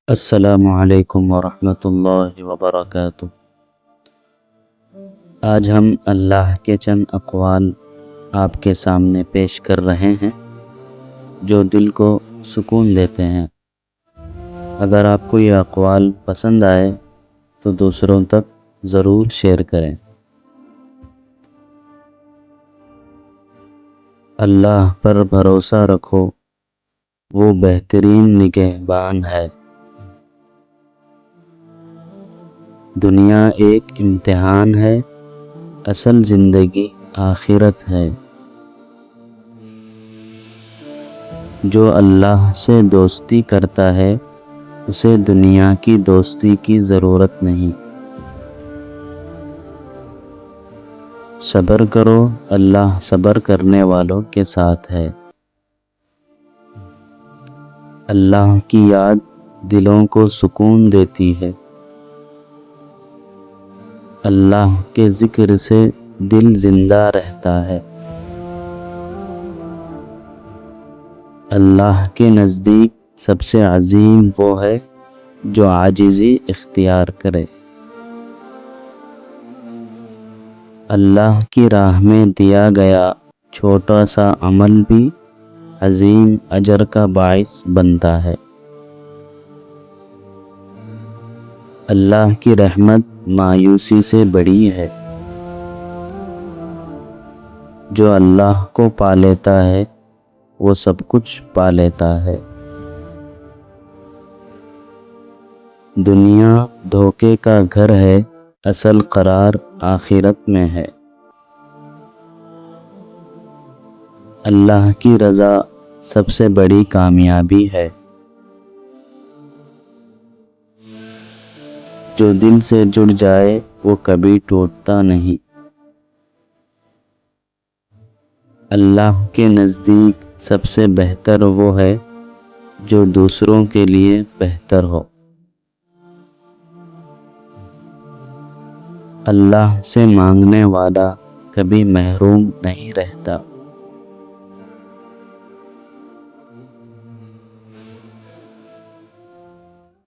السلام علیکم ورحمۃ اللہ وبرکاتہ۔ آج ہم اللہ کے چند اقوال آپ کے سامنے پیش کر رہے ہیں جو دل کو سکون دیتے ہیں۔ اگر آپ کو یہ اقوال پسند آئے تو دوسروں تک ضرور شیئر کریں۔ اللہ پر بھروسہ رکھو، وہ بہترین نگہبان ہے۔ دنیا ایک امتحان ہے، اصل زندگی آخرت ہے۔ جو اللہ سے دوستی کرتا ہے اسے دنیا کی دوستی کی ضرورت نہیں۔ صبر کرو، اللہ صبر کرنے والوں کے ساتھ ہے۔ اللہ کی یاد دلوں کو سکون دیتی ہے۔ اللہ کے ذکر سے دل زندہ رہتا ہے۔ اللہ کے نزدیک سب سے عظیم وہ ہے جو عاجزی اختیار کرے۔ اللہ کی راہ میں دیا گیا چھوٹا سا عمل بھی عظیم اجر کا باعث بنتا ہے۔ اللہ کی رحمت مایوسی سے بڑی ہے۔ جو اللہ کو پا لیتا ہے وہ سب کچھ پا لیتا ہے۔ دنیا دھوکے کا گھر ہے، اصل قرار آخرت میں ہے۔ اللہ کی رضا سب سے بڑی کامیابی ہے۔ جو دل سے جڑ جائے وہ کبھی ٹوٹتا نہیں۔ اللہ کے نزدیک سب سے بہتر وہ ہے جو دوسروں کے لیے بہتر ہو۔ اللہ سے مانگنے والا کبھی محروم نہیں رہتا۔